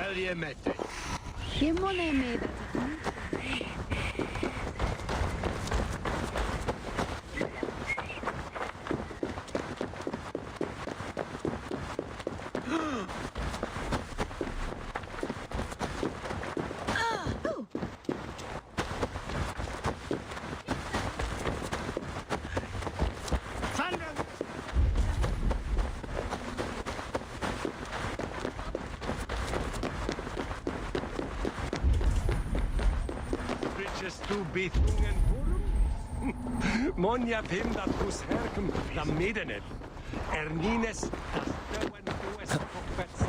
Vel je mette. Himone me that. Du bethungen horum? Monja pim dat hus herkum da medenet. Ernines das deuen dues kopets.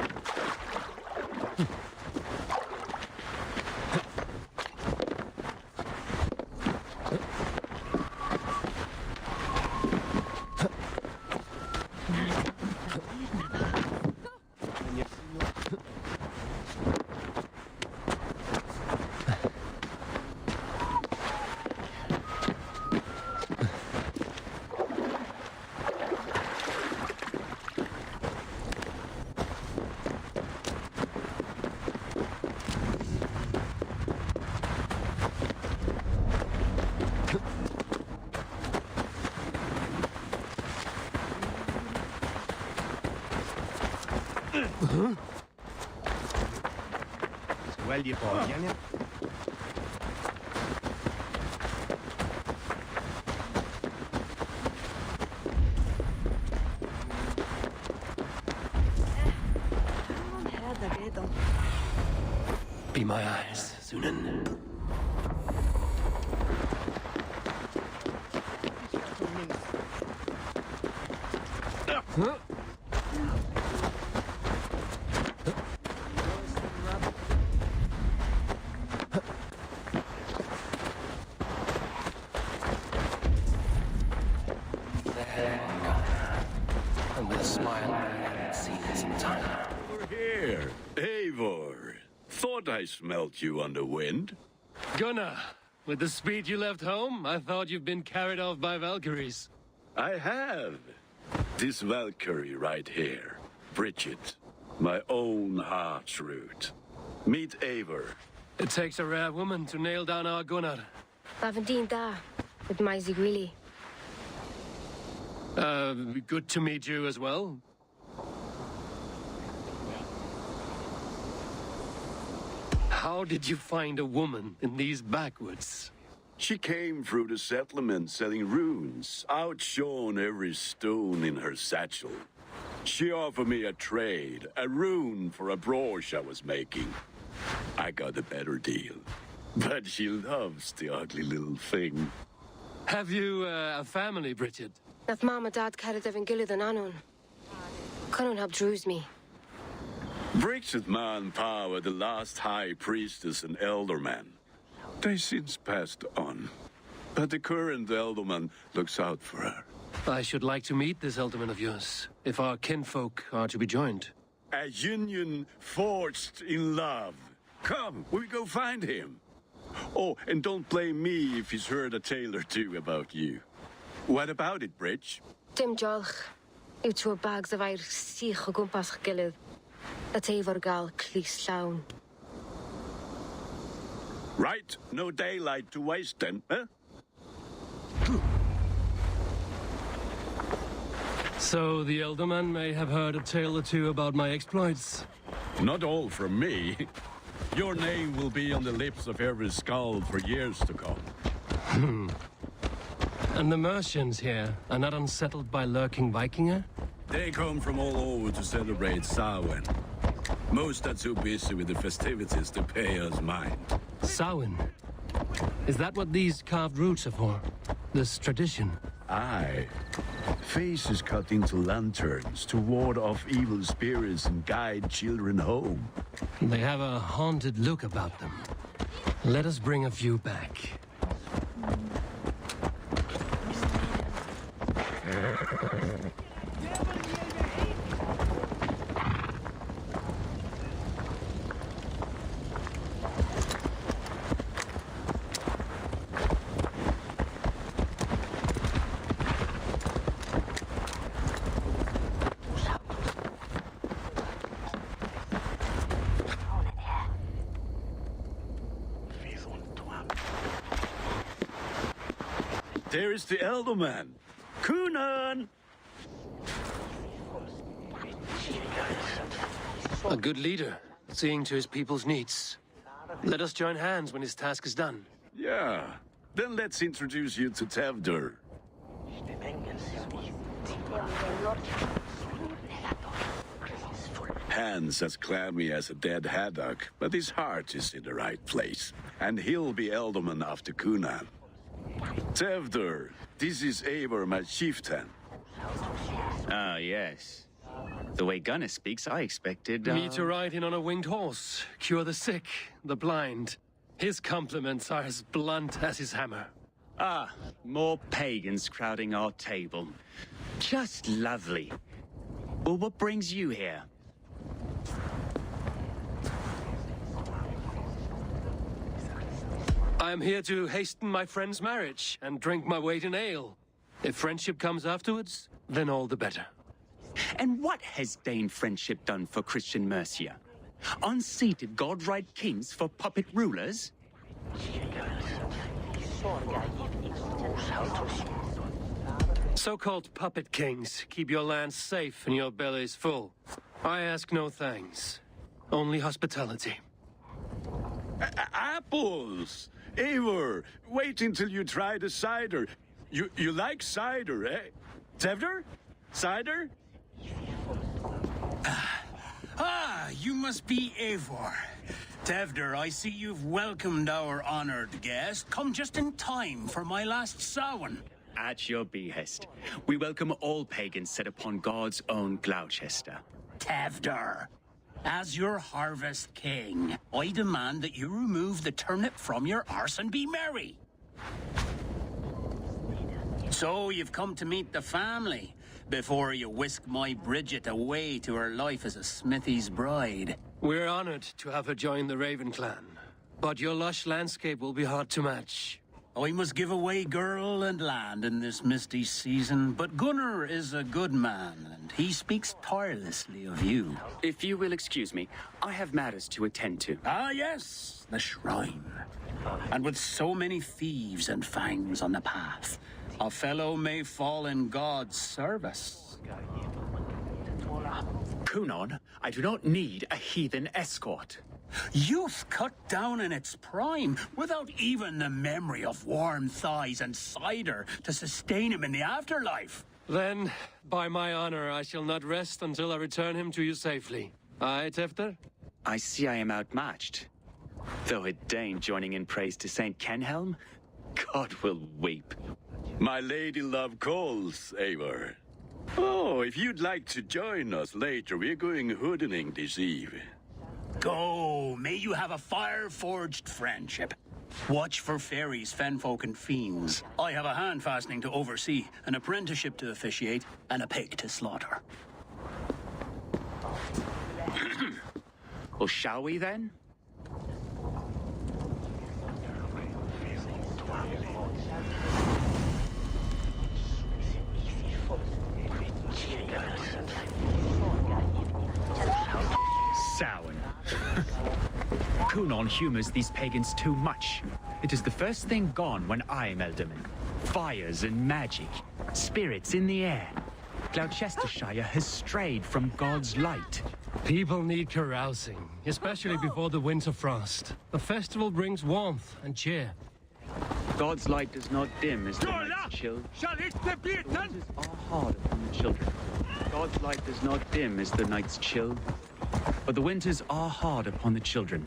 Well, you bought, yeah? Be my eyes, Sunan. Huh? And with a smile I hadn't seen in some time. We're here, Eivor. Thought I smelt you on the wind. Gunnar, with the speed you left home, I thought you've been carried off by Valkyries. I have. This Valkyrie right here, Bridget, my own heart's root. Meet Eivor. It takes a rare woman to nail down our Gunnar. Bavendine da, with Maisy Greeley. Good to meet you as well. How did you find a woman in these backwoods? She came through the settlement selling runes, outshone every stone in her satchel. She offered me a trade, a rune for a brooch I was making. I got a better deal. But she loves the ugly little thing. Have you a family, Bridget? Nath Mom and Dad carried Evan Gillard and Anon. Conan helped druise me. Bridget Man Power, the last high priestess and elderman. They since passed on. But the current elderman looks out for her. I should like to meet this elderman of yours, if our kinfolk are to be joined. A union forged in love. Come, we go find him. Oh, and don't blame me if he's heard a tale or two about you. What about it, Bridge? Dim Jolch. You two bags of air sich o gwmpas gilydd. A Eivor gal clis llawn. Right, no daylight to waste then, huh? So the elderman may have heard a tale or two about my exploits. Not all from me. Your name will be on the lips of every skald for years to come. And the Mercians here are not unsettled by lurking Vikinger? They come from all over to celebrate Samhain. Most are too busy with the festivities to pay us mind. Samhain? Is that what these carved roots are for? This tradition? Aye. Faces cut into lanterns to ward off evil spirits and guide children home. They have a haunted look about them. Let us bring a few back. there is the Elderman. Kunan! A good leader, seeing to his people's needs. Let us join hands when his task is done. Yeah. Then let's introduce you to Tevder. Hands as clammy as a dead haddock, but his heart is in the right place. And he'll be Elderman after Kunan. Tevder, this is Eivor, my chieftain. Ah, yes. The way Gunnar speaks, I expected... Me to ride in on a winged horse, cure the sick, the blind. His compliments are as blunt as his hammer. Ah, more pagans crowding our table. Just lovely. Well, what brings you here? I am here to hasten my friend's marriage and drink my weight in ale. If friendship comes afterwards, then all the better. And what has Dane friendship done for Christian Mercia? Unseated godright kings for puppet rulers? So-called puppet kings keep your lands safe and your bellies full. I ask no thanks, only hospitality. Apples! Eivor, wait until you try the cider. You like cider, eh? Tevder? Cider? You must be Eivor. Tevder, I see you've welcomed our honored guest. Come just in time for my last Samhain. At your behest. We welcome all pagans set upon God's own Gloucester. Tevder, as your harvest king, I demand that you remove the turnip from your arse and be merry. So you've come to meet the family before you whisk my Bridget away to her life as a smithy's bride. We're honored to have her join the Raven clan, but your lush landscape will be hard to match. I must give away girl and land in this misty season, but Gunnar is a good man, and he speaks tirelessly of you. If you will excuse me, I have matters to attend to. Ah, yes, the shrine. And with so many thieves and fangs on the path, a fellow may fall in God's service. Kunon, I do not need a heathen escort. Youth cut down in its prime, without even the memory of warm thighs and cider to sustain him in the afterlife. Then, by my honor, I shall not rest until I return him to you safely. Aye, Tefter? I see I am outmatched. Though a Dane joining in praise to Saint Kenhelm, God will weep. My lady love calls, Eivor. Oh, if you'd like to join us later, we're going hoodening this eve. Go, may you have a fire-forged friendship. Watch for fairies, fenfolk, and fiends. I have a hand fastening to oversee, an apprenticeship to officiate, and a pig to slaughter. Well, shall we then? Samhain. Kunon humors these pagans too much. It is the first thing gone when I am Elderman. Fires and magic, spirits in the air. Gloucestershire has strayed from God's light. People need carousing, especially before the winter frost. The festival brings warmth and cheer. God's light does not dim as the night's chill. The winters are hard upon the children. God's light does not dim as the night's chill, but the winters are hard upon the children.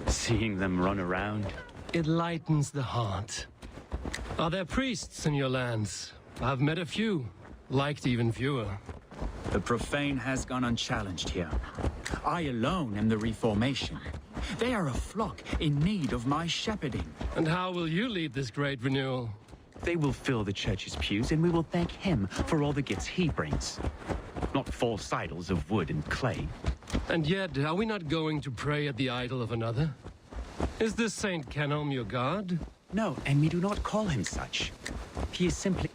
Seeing them run around, It lightens the heart. Are there priests in your lands? I've met a few, liked even fewer. The profane has gone unchallenged here. I alone am the reformation. They are a flock in need of my shepherding. And how will you lead this great renewal? they will fill the church's pews, and we will thank him for all the gifts he brings. Not false idols of wood and clay. And yet, are we not going to pray at the idol of another? Is this Saint Kenelm your god? No, and we do not call him such. He is simply...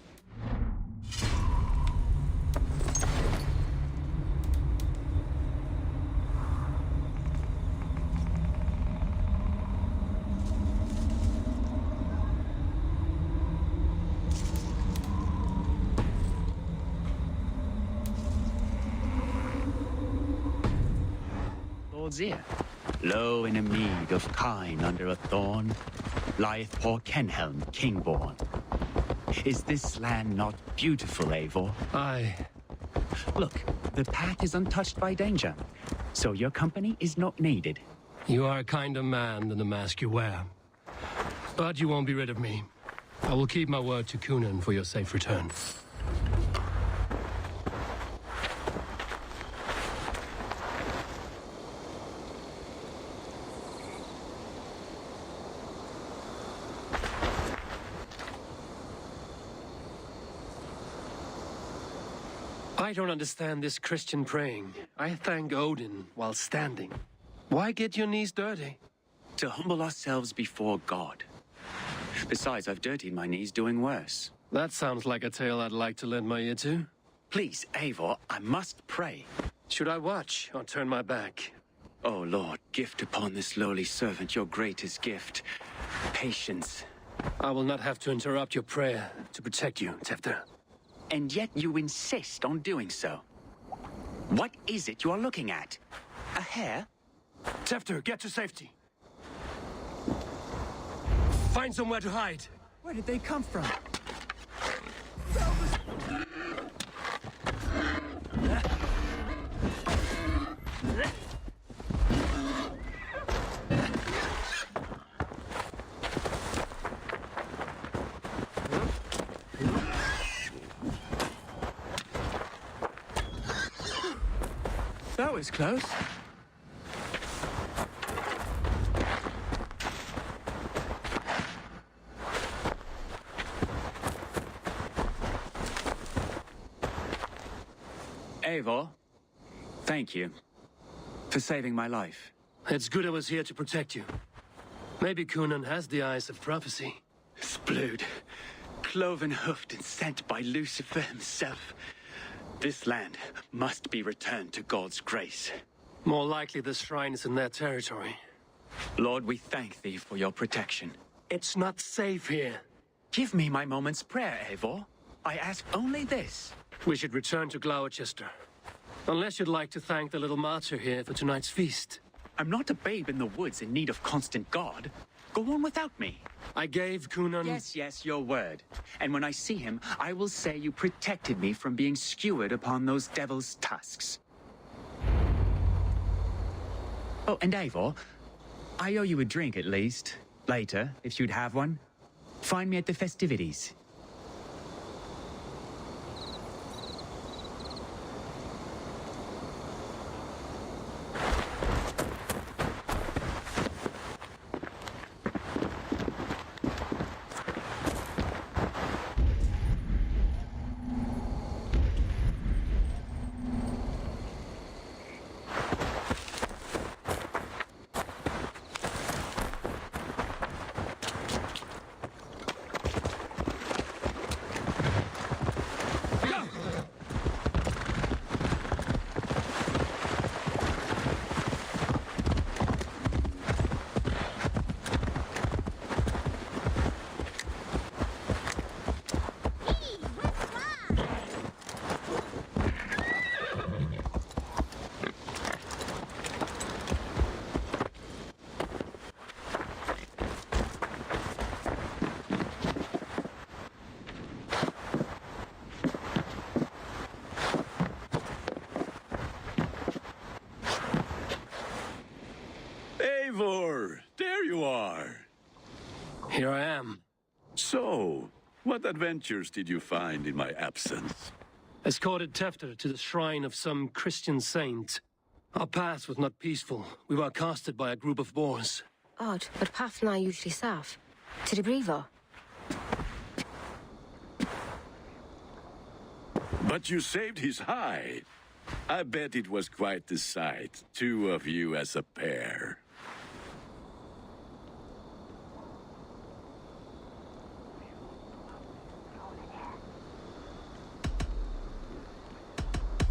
lord's ear. Lo, in a mead of kine under a thorn, lieth poor Kenhelm, king-born. Is this land not beautiful, Eivor? Aye. Look, the path is untouched by danger, so your company is not needed. You are a kinder man than the mask you wear. But you won't be rid of me. I will keep my word to Kunan for your safe return. I don't understand this Christian praying. I thank Odin while standing. Why get your knees dirty? To humble ourselves before God. Besides, I've dirtied my knees doing worse. That sounds like a tale I'd like to lend my ear to. Please, Eivor, I must pray. Should I watch or turn my back? Oh, Lord, gift upon this lowly servant your greatest gift. Patience. I will not have to interrupt your prayer to protect you, Tefter. And yet you insist on doing so. What is it you are looking at? A hare? Tefter, get to safety. Find somewhere to hide. Where did they come from? That was close. Eivor, thank you for saving my life. It's good I was here to protect you. Maybe Kunan has the eyes of prophecy. Splood, cloven-hoofed and sent by Lucifer himself. This land must be returned to God's grace. More likely the shrine is in their territory. Lord, we thank thee for your protection. It's not safe here. Give me my moment's prayer, Eivor. I ask only this. We should return to Gloucester. Unless you'd like to thank the little martyr here for tonight's feast. I'm not a babe in the woods in need of constant guard. Go on without me. I gave Kunan... Yes, your word. And when I see him, I will say you protected me from being skewered upon those devil's tusks. Oh, and Eivor, I owe you a drink at least. Later, if you'd have one. Find me at the festivities. Eivor, there you are. Here I am. So, what adventures did you find in my absence? Escorted Tefter to the shrine of some Christian saint. Our path was not peaceful. We were accosted by a group of boars. Odd, but path na usually safe. To the brievo. But you saved his hide. I bet it was quite the sight, two of you as a pair.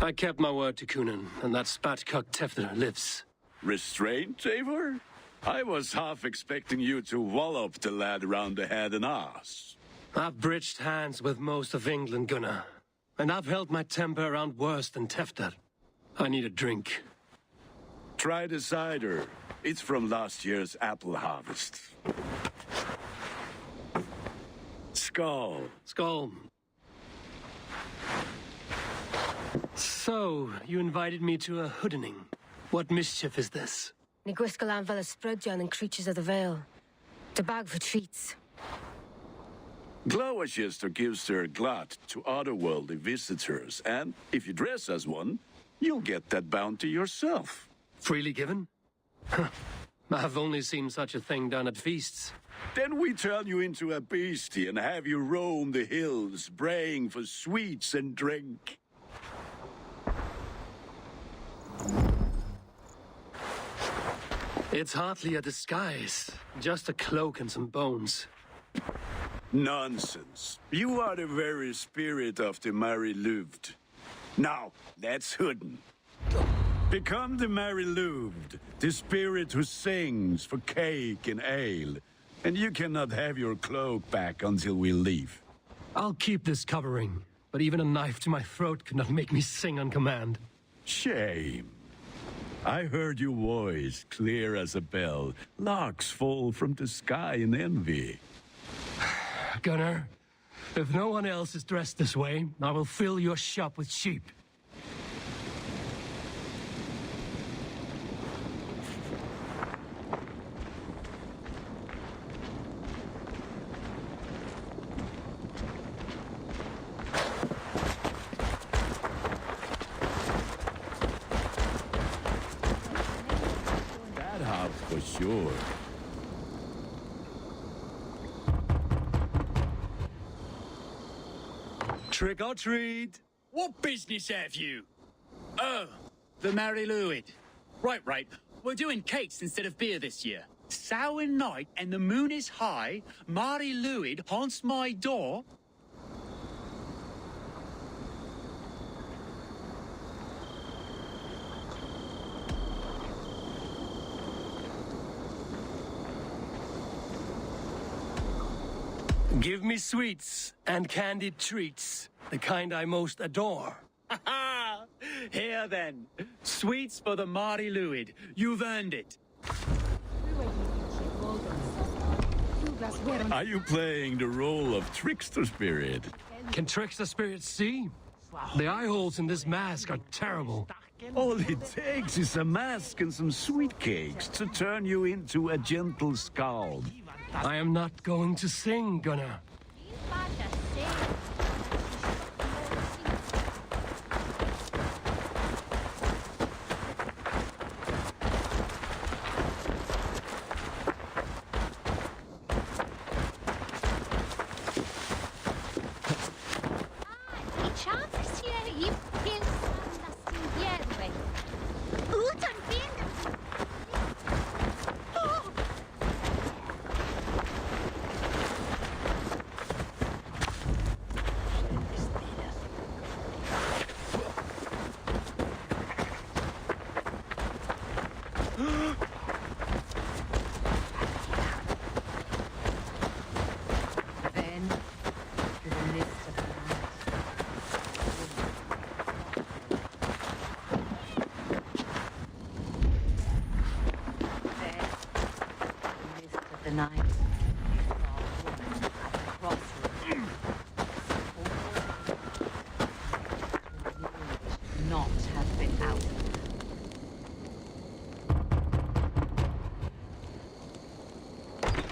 I kept my word to Kunan, and that spatcock Tefter lives. Restraint, Eivor? I was half expecting you to wallop the lad around the head and ass. I've bridged hands with most of England, Gunnar. And I've held my temper around worse than Tefter. I need a drink. Try the cider. It's from last year's apple harvest. Skull. Skull. So, you invited me to a hoodening. What mischief is this? Ní gwisgo an fel ysbrydion and creatures of the Vale. The bag for treats. Glowachester gives their glut to otherworldly visitors, and if you dress as one, you'll get that bounty yourself. Freely given? I've only seen such a thing done at feasts. Then we turn you into a beastie and have you roam the hills, braying for sweets and drink. It's hardly a disguise. Just a cloak and some bones. Nonsense. You are the very spirit of the Mary-Louved. Now, let's hooden. Become the Mary-Louved, the spirit who sings for cake and ale. And you cannot have your cloak back until we leave. I'll keep this covering, but even a knife to my throat could not make me sing on command. Shame. I heard your voice clear as a bell. Larks fall from the sky in envy. Gunnar, if no one else is dressed this way, I will fill your shop with sheep. That house for sure. Trick or treat! What business have you? Oh, the Mary Louid. Right. We're doing cakes instead of beer this year. Sour night and the moon is high. Mary Louid haunts my door. Give me sweets and candied treats, the kind I most adore. Here then, sweets for the Mary Louid. You've earned it. Are you playing the role of trickster spirit? Can trickster spirits see? The eye holes in this mask are terrible. All it takes is a mask and some sweet cakes to turn you into a gentle skald. I am not going to sing, Gunnar.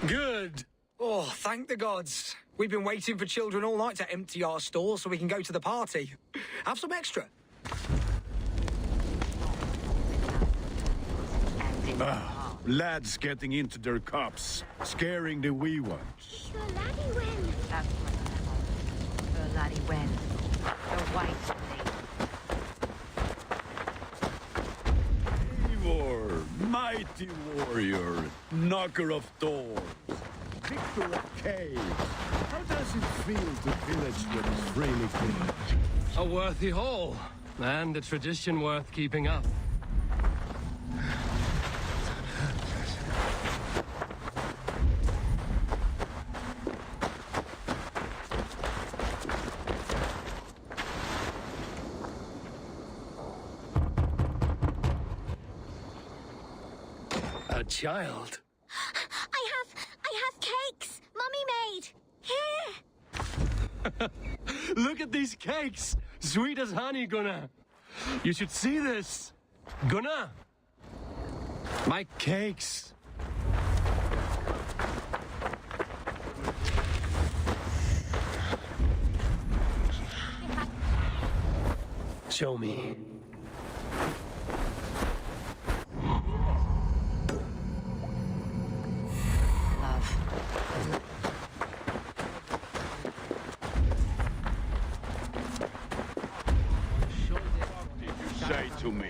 Good. Oh, thank the gods. We've been waiting for children all night to empty our stores so we can go to the party. Have some extra. Lads getting into their cups, scaring the wee ones. Eivor, mighty warrior, knocker of doors, victor of caves. How does it feel to pillage what is freely given? A worthy haul, and a tradition worth keeping up. A child? I have cakes Mummy made. Here. Look at these cakes! Sweet as honey, Gunnar. You should see this. Gunnar! My cakes. Show me. Say to me.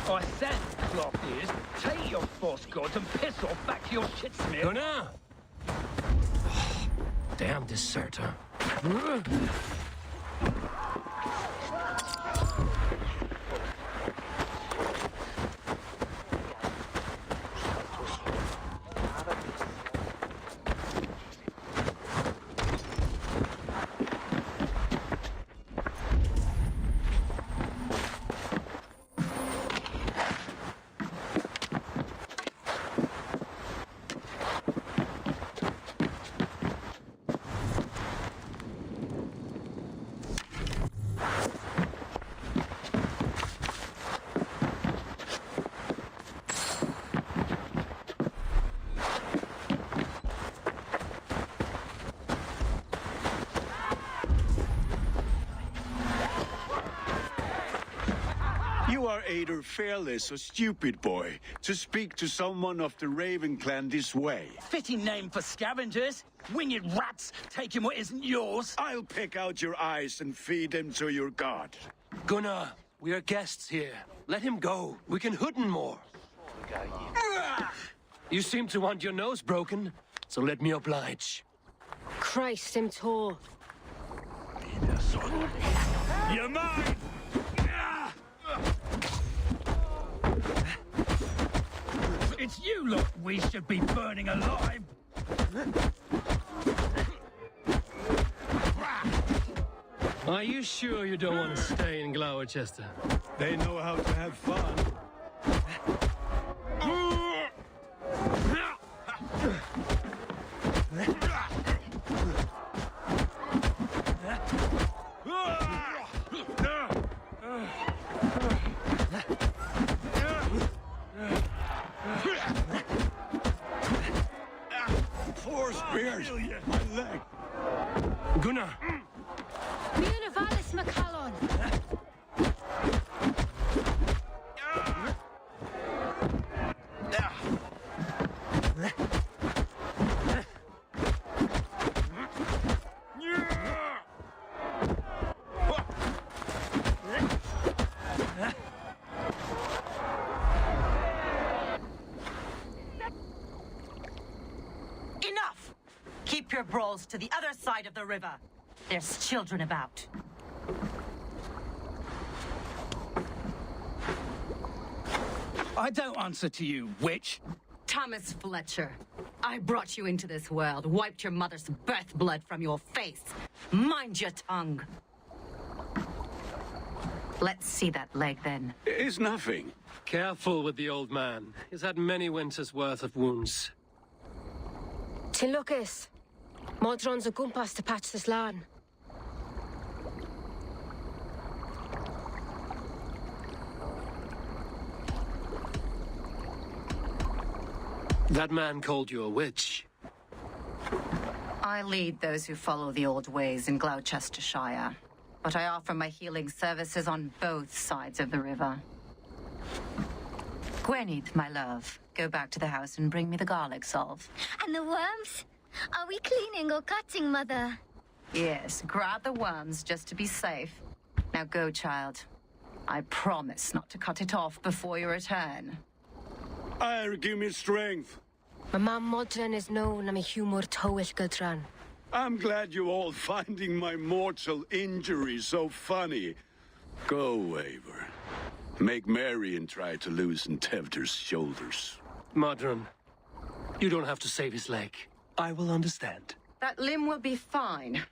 I said, cloth ears, take your false gods and piss off back to your shit smear. Gunnar! Damn deserter. You are either fearless or stupid, boy, to speak to someone of the Raven clan this way. Fitting name for scavengers. Winged rats taking what isn't yours. I'll pick out your eyes and feed them to your god. Gunnar, we are guests here. Let him go. We can hooten more. You seem to want your nose broken, so let me oblige. Christ, him tall. You're mine! It's you lot we should be burning alive. Are you sure you don't want to stay in Gloucester? They know how to have fun. Four spears! My leg! Gunnar! Munavallis Macallon. Enough! Keep your brawls to the other side of the river. There's children about. I don't answer to you, witch. Thomas Fletcher, I brought you into this world, wiped your mother's birth blood from your face. Mind your tongue. Let's see that leg, then. It's nothing. Careful with the old man. He's had many winters' worth of wounds. Tilukis. Modron's a gumpas to patch this land. That man called you a witch. I lead those who follow the old ways in Gloucestershire, but I offer my healing services on both sides of the river. Gwenith, my love, go back to the house and bring me the garlic salve. And the worms? Are we cleaning or cutting, Mother? Yes, grab the worms just to be safe. Now go, child. I promise not to cut it off before you return. Give me strength. My mam Modron is known am a humor towill gudran. I'm glad you all finding my mortal injury so funny. Go, Waver. Make merry and try to loosen Tevder's shoulders. Modron, you don't have to save his leg. I will understand. That limb will be fine,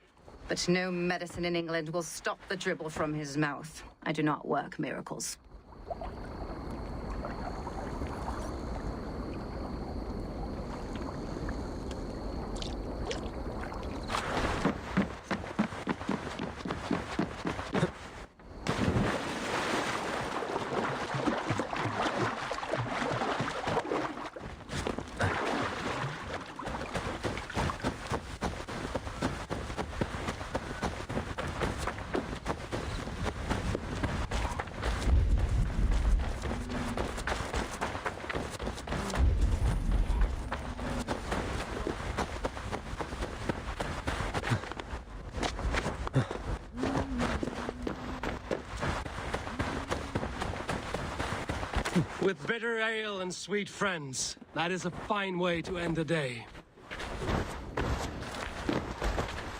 but no medicine in England will stop the dribble from his mouth. I do not work miracles. With bitter ale and sweet friends, that is a fine way to end the day.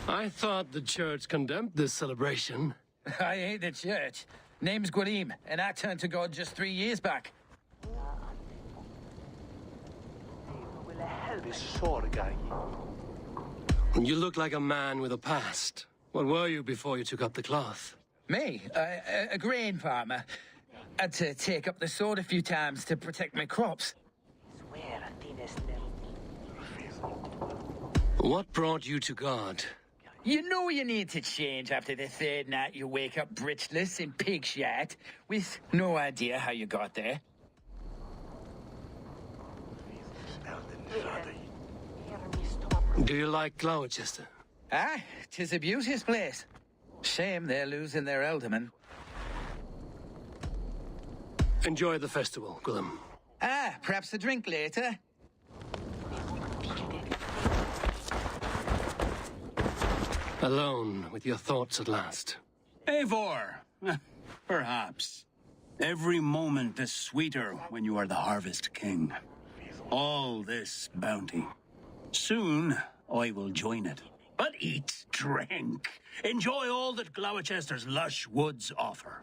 I thought the church condemned this celebration. I hate the church. Name's Gwalim, and I turned to God just 3 years back. You look like a man with a past. What were you before you took up the cloth? Me? A grain farmer. Had to take up the sword a few times to protect my crops. What brought you to God? You know you need to change after the third night you wake up breechless in pig shit, with no idea how you got there. Do you like Gloucester? Aye, 'tis a beauteous place. Shame they're losing their alderman. Enjoy the festival, Gwilym. Ah, perhaps a drink later. Alone with your thoughts at last. Eivor, perhaps. Every moment is sweeter when you are the Harvest King. All this bounty. Soon, I will join it. But eat, drink, enjoy all that Gloucester's lush woods offer.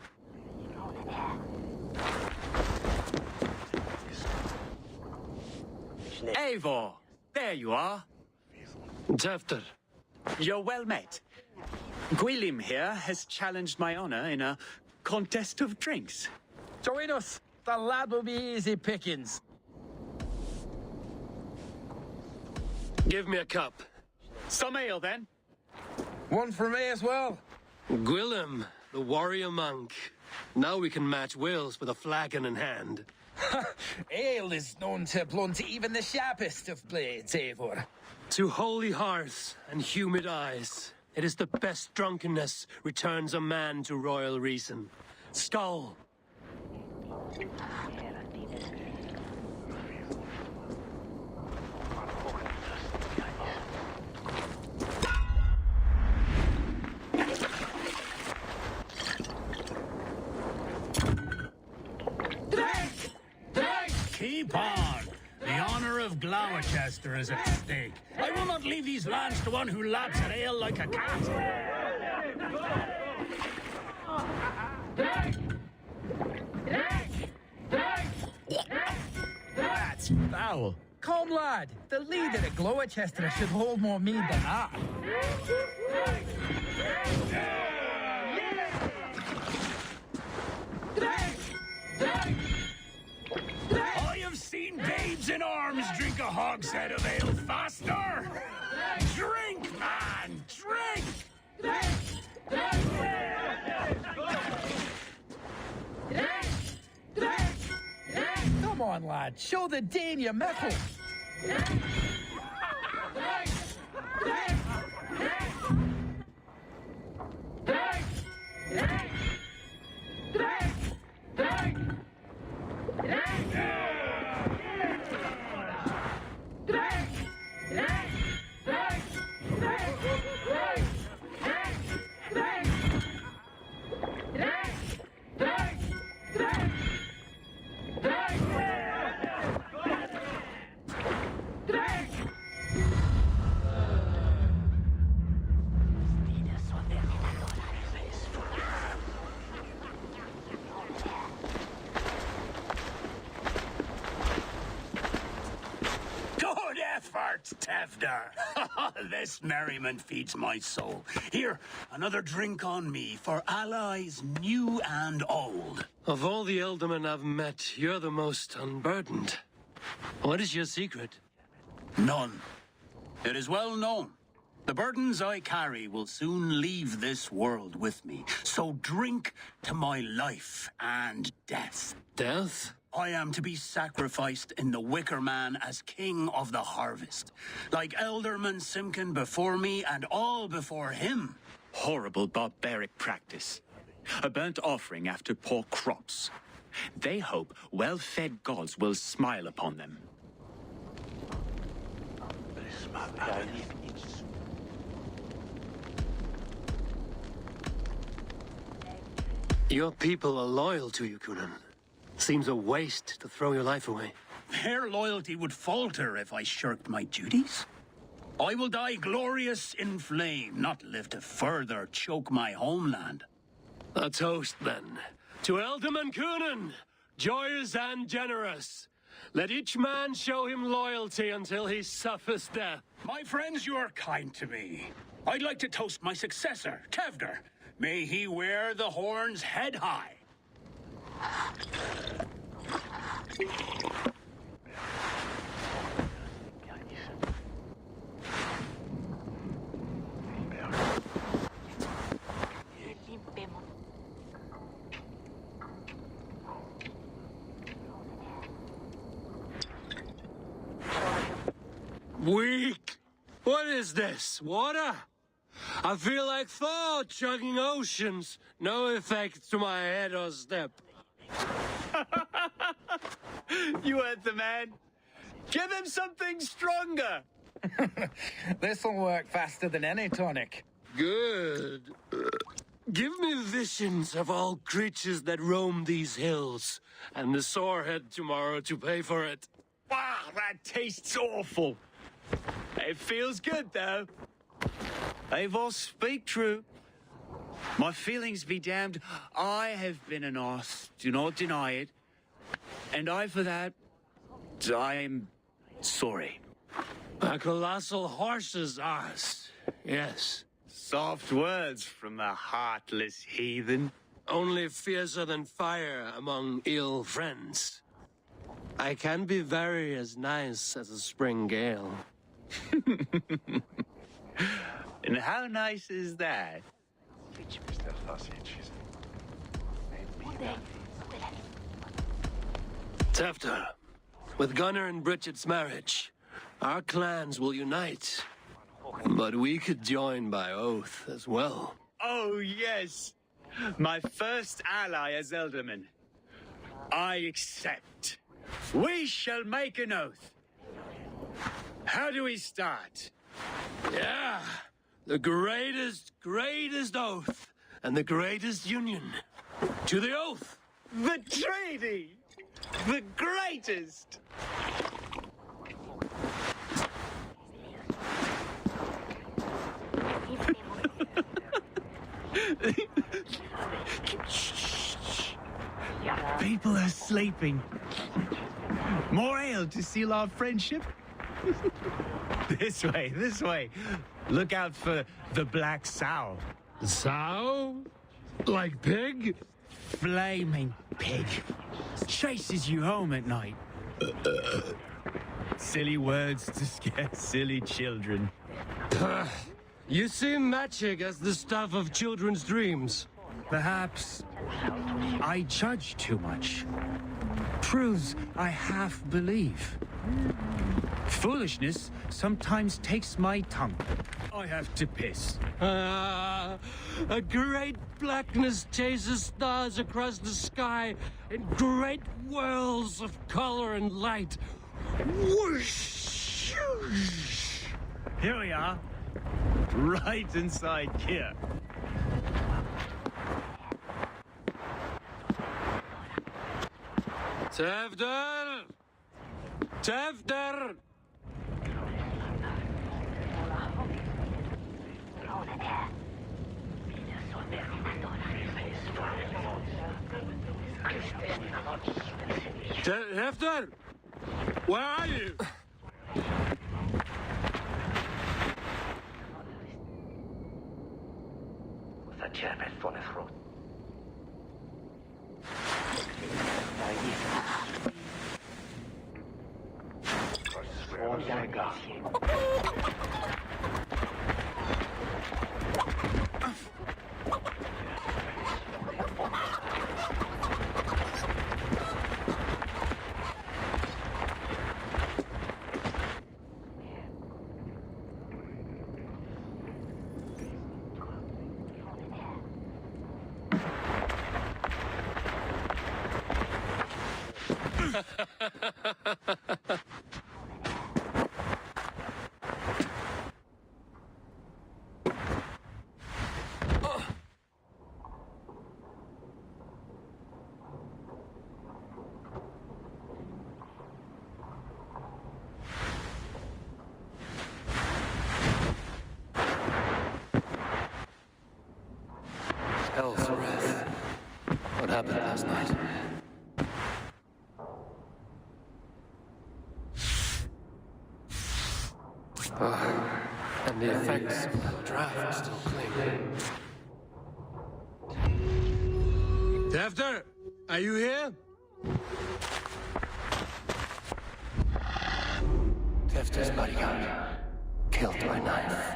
Eivor, there you are. Tefter. You're well met. Gwilym here has challenged my honor in a contest of drinks. Join us. The lad will be easy pickings. Give me a cup. Some ale, then. One for me as well. Gwilym, the warrior monk. Now we can match wills with a flagon in hand. Ale is known to blunt even the sharpest of blades, Eivor. To holy hearths and humid eyes, it is the best drunkenness returns a man to royal reason. Skull. Keep on. The honor of Gloucester is at stake. I will not leave these lands to one who laps at ale like a cat. That's foul. Calm, lad. The leader of Gloucester should hold more mead than that. I have seen babes in arms drink a hogshead of ale faster. Drink, man, drink! Come on, lad. Show the Dane your mettle. Tefter. This merriment feeds my soul. Here, another drink on me for allies new and old. Of all the ealdormen I've met, you're the most unburdened. What is your secret? None. It is well known. The burdens I carry will soon leave this world with me. So drink to my life and death. Death? I am to be sacrificed in the Wicker Man as king of the harvest. Like Elderman Simkin before me and all before him. Horrible barbaric practice. A burnt offering after poor crops. They hope well-fed gods will smile upon them. Your people are loyal to you, Kunan. Seems a waste to throw your life away. Their loyalty would falter if I shirked my duties. I will die glorious in flame, not live to further choke my homeland. A toast, then. To Alderman Coonan, joyous and generous. Let each man show him loyalty until he suffers death. My friends, you are kind to me. I'd like to toast my successor, Tevder. May he wear the horns head high. Weak! What is this? Water? I feel like Thor chugging oceans. No effect to my head or step. You heard the man. Give him something stronger. This'll work faster than any tonic. Good. Give me visions of all creatures that roam these hills, and the sorehead tomorrow to pay for it. Wow, that tastes awful. It feels good, though. They all speak true. My feelings be damned. I have been an arse, do not deny it. And I, for that, I am sorry. A colossal horse's arse, yes. Soft words from a heartless heathen. Only fiercer than fire among ill friends. I can be very as nice as a spring gale. And how nice is that? Tefter, with Gunnar and Bridget's marriage, our clans will unite. But we could join by oath as well. Oh, yes. My first ally as Elderman. I accept. We shall make an oath. How do we start? Yeah, the greatest oath, and the greatest union. To the oath! The treaty! The greatest! People are sleeping. More ale to seal our friendship? This way, this way. Look out for the black sow. Sow? Like pig? Flaming pig. Chases you home at night. Silly words to scare silly children. You see magic as the stuff of children's dreams. Perhaps I judge too much. Truths I half believe. Foolishness sometimes takes my tongue. I have to piss. A great blackness chases stars across the sky in great whirls of color and light. Whoosh! Here we are. Right inside here. Tevder! Tevder! Tevder! Where are you? happened last night? And the effects of that draft still cling. Tefter, are you here? Tefter's bodyguard. Killed by knife.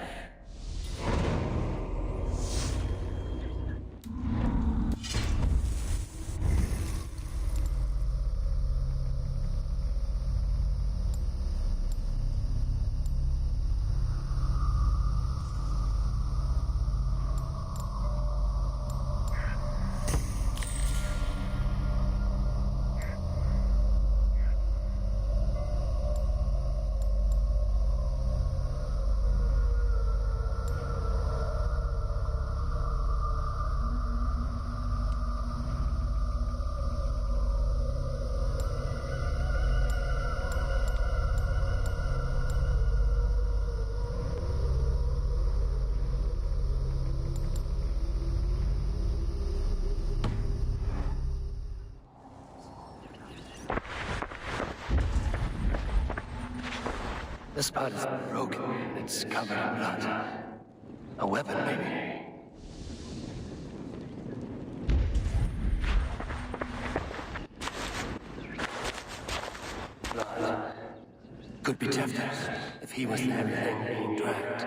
This part is broken. It's covered in blood. A weapon, maybe. Blood. Could be Tefter's, if he was the heavy thing being dragged.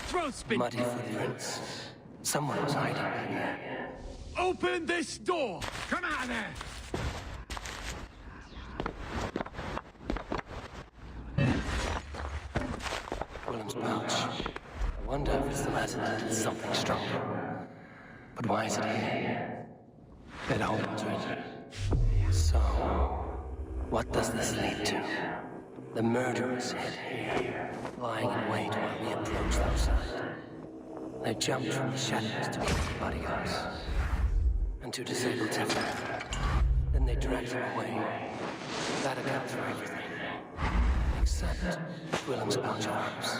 Throat's been muddy footprints. Someone was hiding in here. Open this door! Come out there! Willem's pouch. I wonder if it's the resident of something stronger. But why is it here? Better hold on to it. So, what does this lead to? The murderers hid here, lying in wait while we approached outside. They jumped from the shadows to kill the bodyguards and to disable Tefter. Then they dragged him away. That accounts for everything. Except Willem's pouch arms.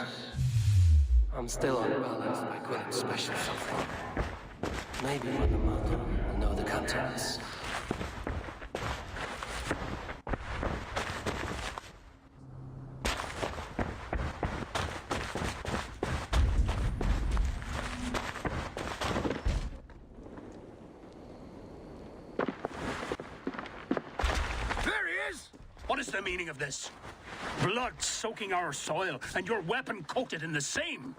I'm still unbalanced by Willem's special something. Maybe when the mother will know the contents. What is the meaning of this? Blood soaking our soil, and your weapon coated in the same.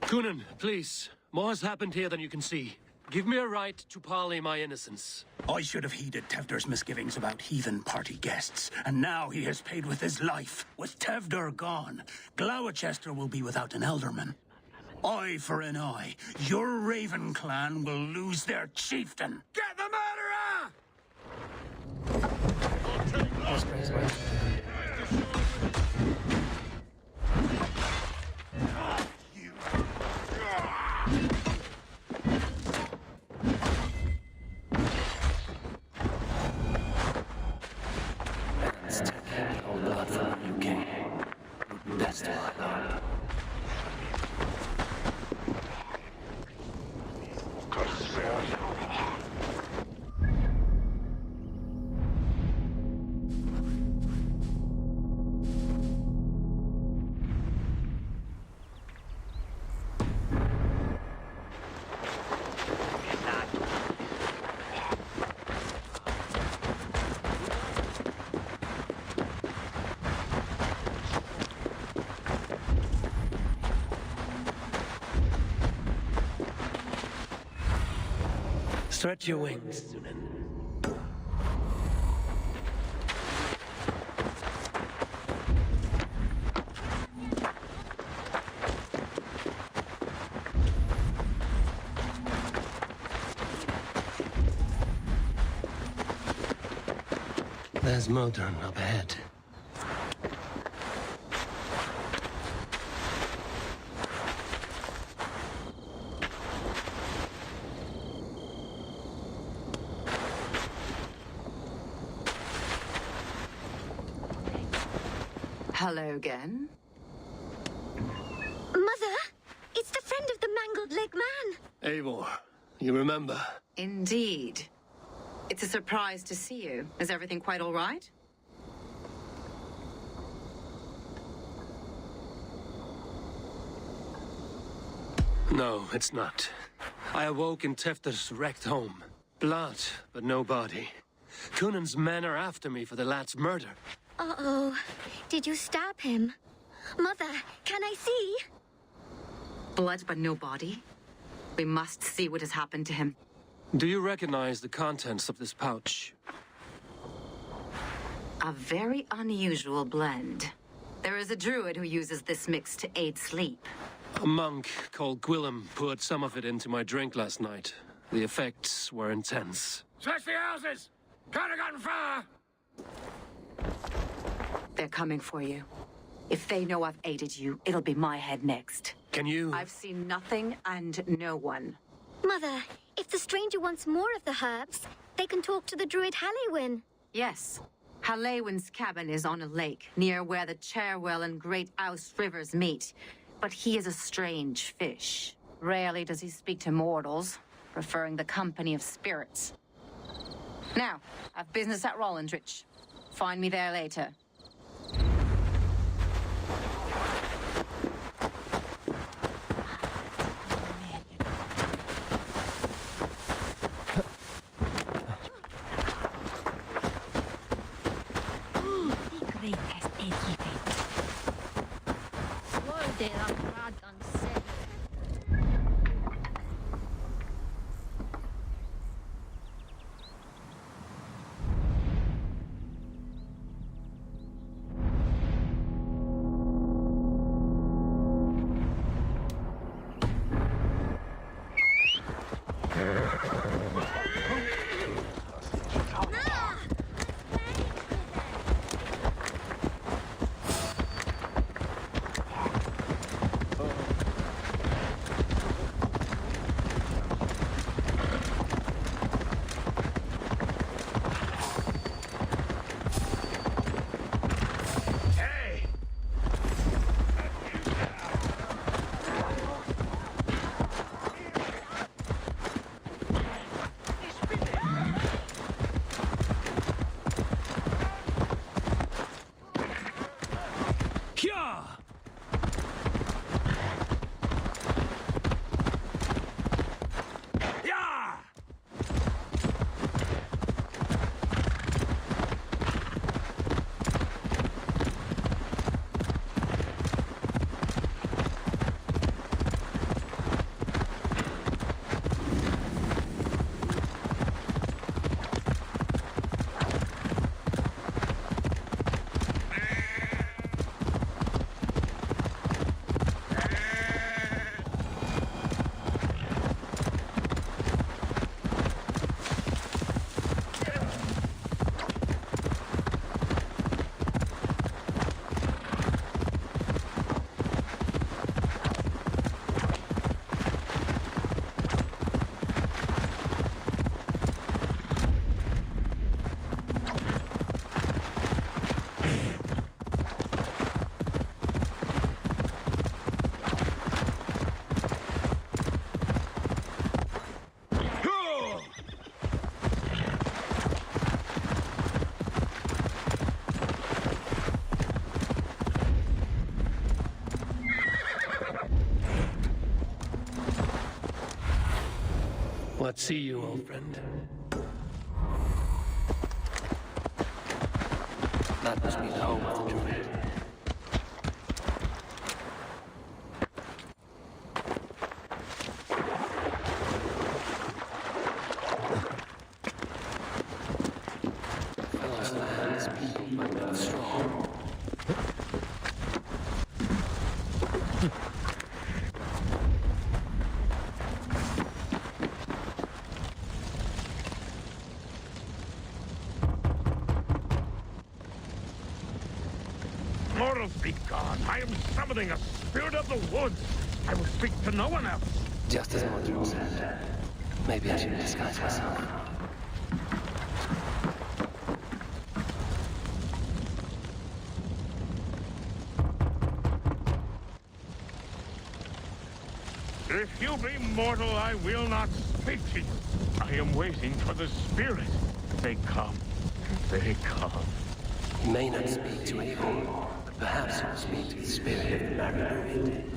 Coonan, please. More has happened here than you can see. Give me a right to parley my innocence. I should have heeded Tevder's misgivings about heathen party guests, and now he has paid with his life. With Tevder gone, Gloucester will be without an alderman. Eye for an eye. Your Raven clan will lose their chieftain. Get the murderer! Let's take old blood from the new king. That's the right line. Stretch your wings, Sunan. There's Modern up ahead. Hello again. Mother, it's the friend of the mangled leg man. Eivor, you remember? Indeed. It's a surprise to see you. Is everything quite all right? No, it's not. I awoke in Tefter's wrecked home. Blood, but no body. Cunan's men are after me for the lad's murder. Uh-oh. Did you stab him? Mother, can I see? Blood but no body? We must see what has happened to him. Do you recognize the contents of this pouch? A very unusual blend. There is a druid who uses this mix to aid sleep. A monk called Gwillem poured some of it into my drink last night. The effects were intense. Search the houses! Could have gotten far! They're coming for you. If they know I've aided you, it'll be my head next. Can you... I've seen nothing and no one. Mother, if the stranger wants more of the herbs, they can talk to the druid Halewyn. Yes. Halewyn's cabin is on a lake, near where the Cherwell and Great Ouse rivers meet. But he is a strange fish. Rarely does he speak to mortals, preferring the company of spirits. Now, I've business at Rollindrich. Find me there later. What see you, old friend? That must be the home of the druid. Fellows lands, people, but not strong. Mortals be gone. I am summoning a spirit of the woods. I will speak to no one else. Just as Mordred said. Maybe I should disguise myself. If you be mortal, I will not speak to you. I am waiting for the spirit. They come. They come. He may not speak to anyone, but perhaps he will speak to the spirit of the Mary Luid.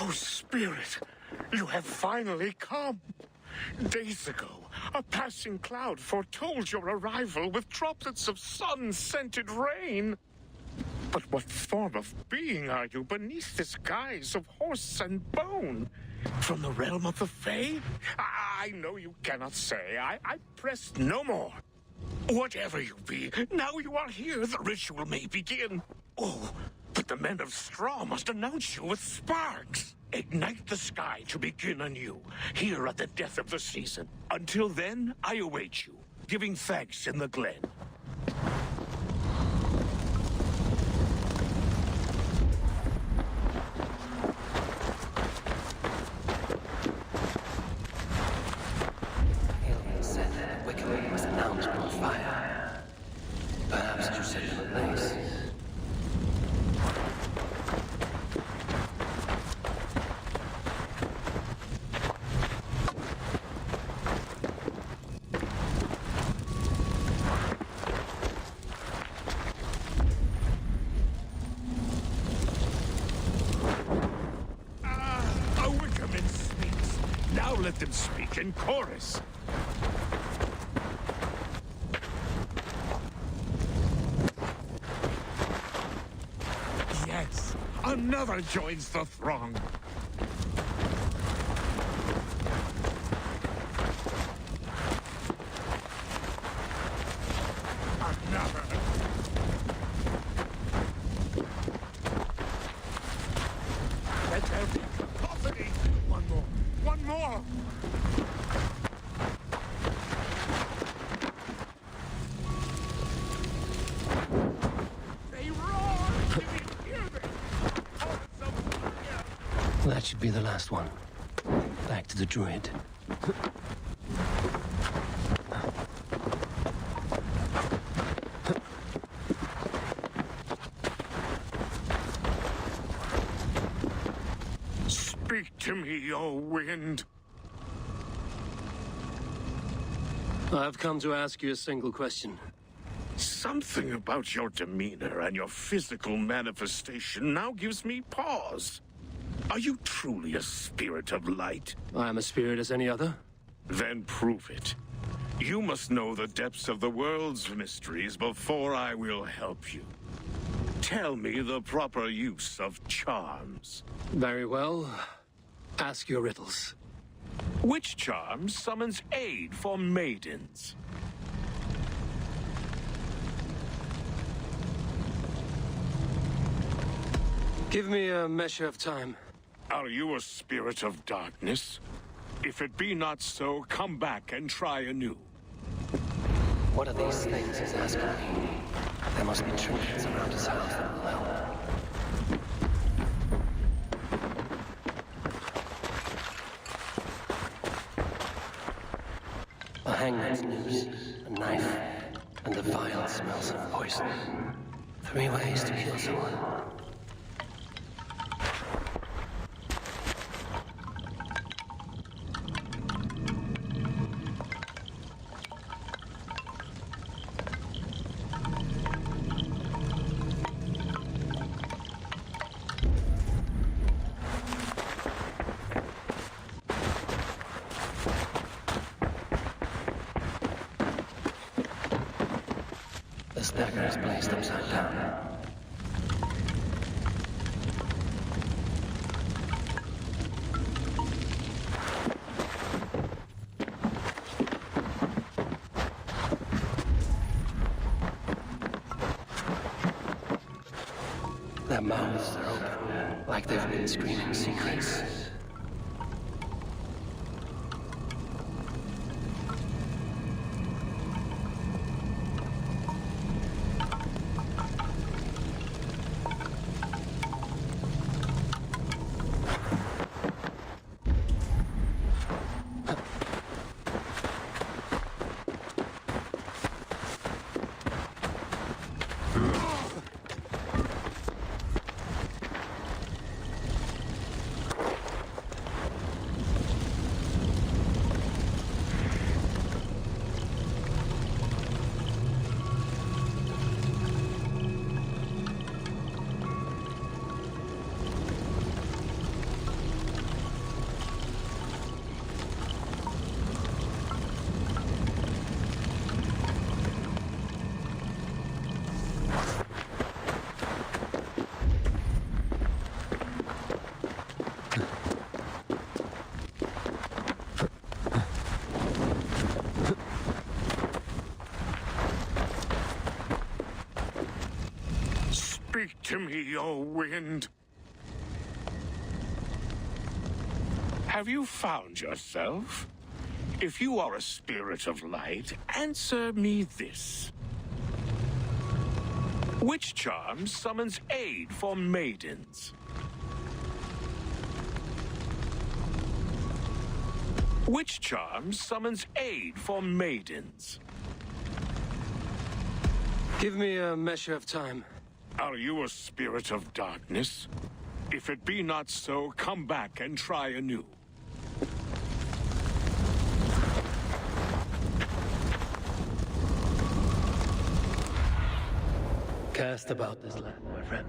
Oh, Spirit, you have finally come. Days ago, a passing cloud foretold your arrival with droplets of sun-scented rain. But what form of being are you beneath this guise of horse and bone? From the realm of the Fae? I know you cannot say. I press no more. Whatever you be, now you are here, the ritual may begin. Oh, but the men of straw must announce you with sparks. Ignite the sky to begin anew, here at the death of the season. Until then, I await you, giving thanks in the glen. Alien said that Wickham was announced on fire. Perhaps you set them ablaze. Let them speak in chorus. Yes, another joins the throng. Another. Let there be cacophony. One more. One more! They roar! Did you hear them? Hordes of fire! That should be the last one. Back to the druid. Speak to me, O wind. I've come to ask you a single question. Something about your demeanor and your physical manifestation now gives me pause. Are you truly a spirit of light? I am a spirit as any other. Then prove it. You must know the depths of the world's mysteries before I will help you. Tell me the proper use of charms. Very well. Ask your riddles. Which charm summons aid for maidens? Give me a measure of time. Are you a spirit of darkness? If it be not so, come back and try anew. What are these things he's asking me? There must be trinkets around his house that will help. A hangman's noose, a knife, and the vile smells of poison. 3 ways to kill someone. The dagger is placed upside down. Their mouths are open, like they've been screaming secrets. to me, O wind. Have you found yourself? If you are a spirit of light, answer me this. Which charm summons aid for maidens? Which charm summons aid for maidens? Give me a measure of time. Are you a spirit of darkness? If it be not so, come back and try anew. Cast about this land, my friend.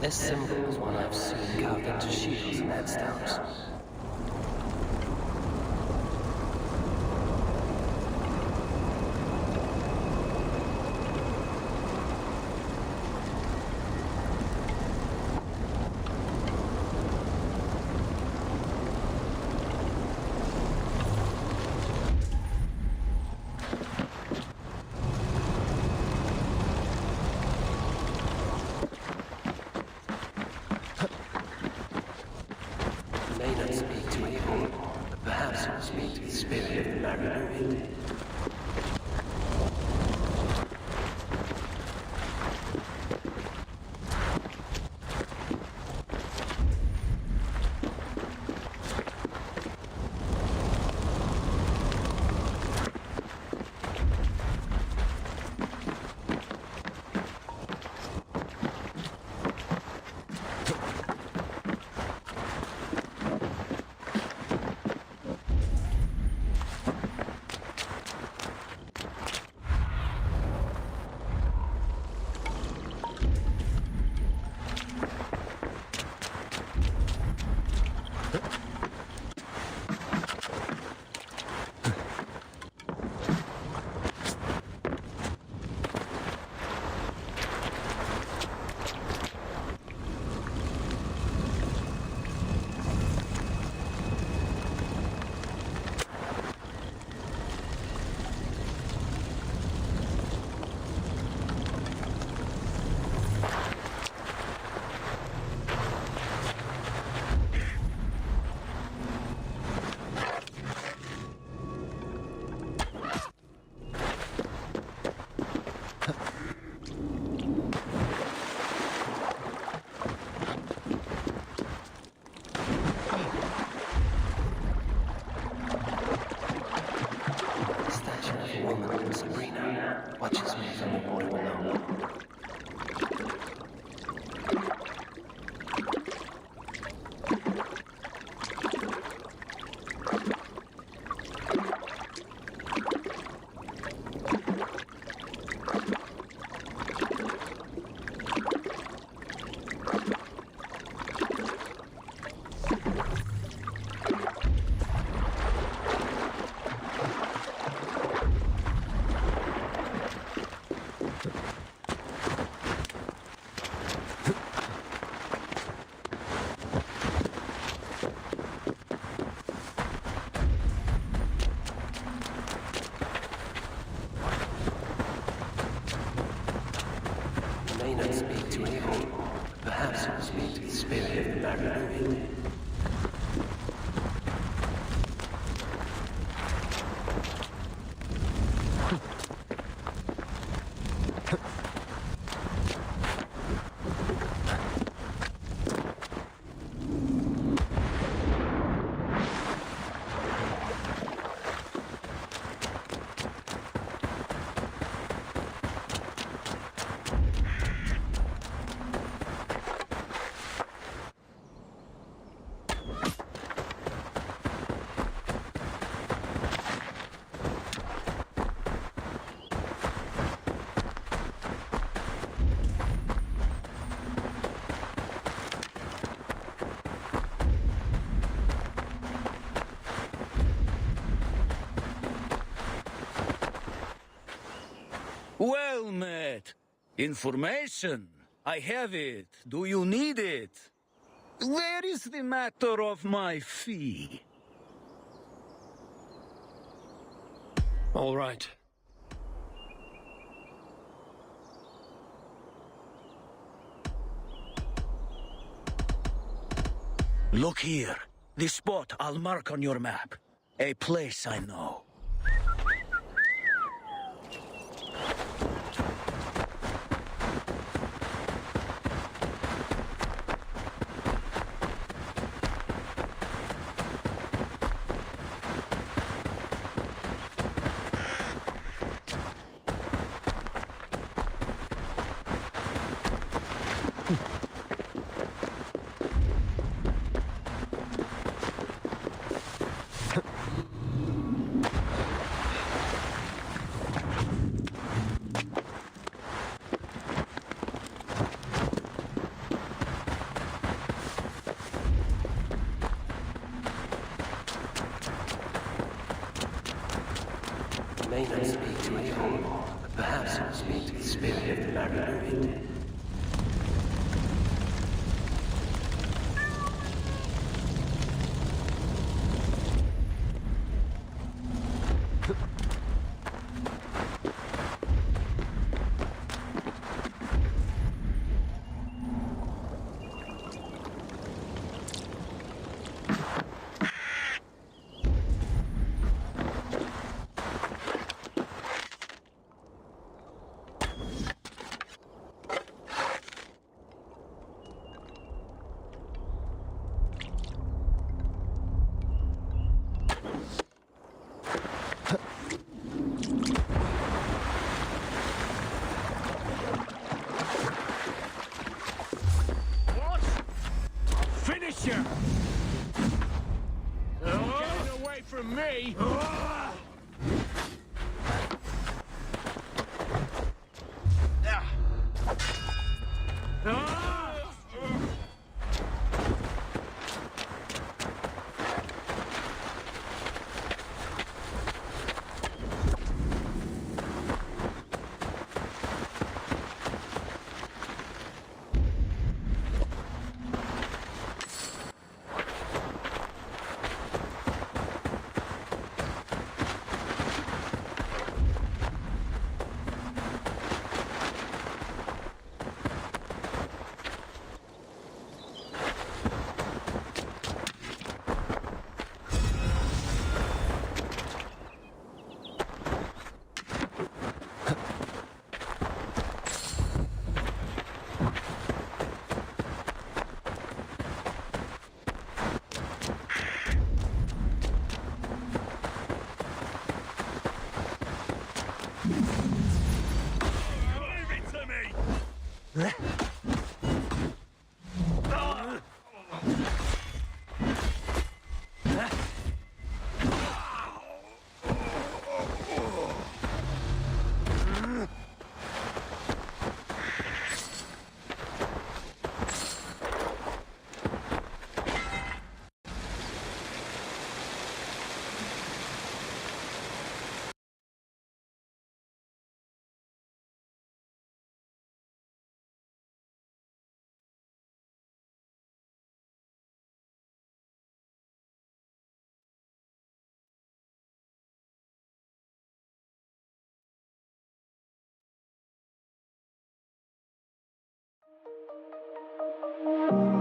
This symbol is one I've seen carved into shields and headstones. married Louis. Watches me from the water below. May not speak to evil. Perhaps it will speak to the spirit of the married Louis. Well met. Information. I have it. Do you need it? Where is the matter of my fee? All right. Look here. The spot I'll mark on your map. A place I know. May not speak to evil, but perhaps it will speak to the spirit of the married Louis. gotcha! Getting away from me!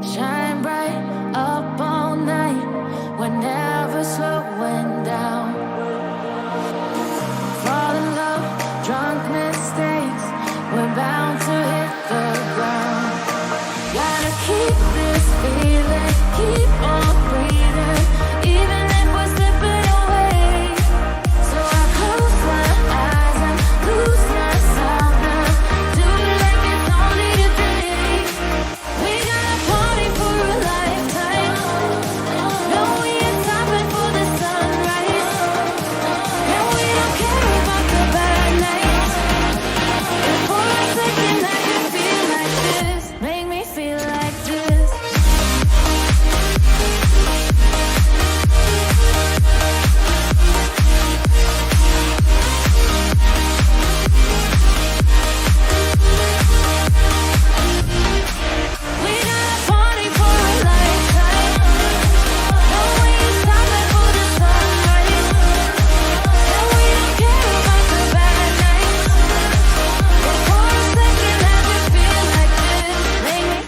Shine bright up all night, we're never slowing down. Fall in love, drunk mistakes, we're bound to hit the ground. Gotta keep this feeling, keep on breathing, even if we're slipping away. So I close my eyes and lose myself now, do it like it's only today. We got a party for a lifetime. No, we ain't stopping for the sunrise. And we don't care about the bad nights. And for a second I can feel like this. Make me feel like this. We got a party for a lifetime. No, we ain't stopping for the sunrise. And we don't care about the bad nights. But for a second I can feel like this. Make me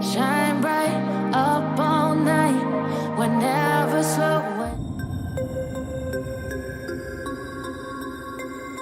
shine bright up all night, we're never slowing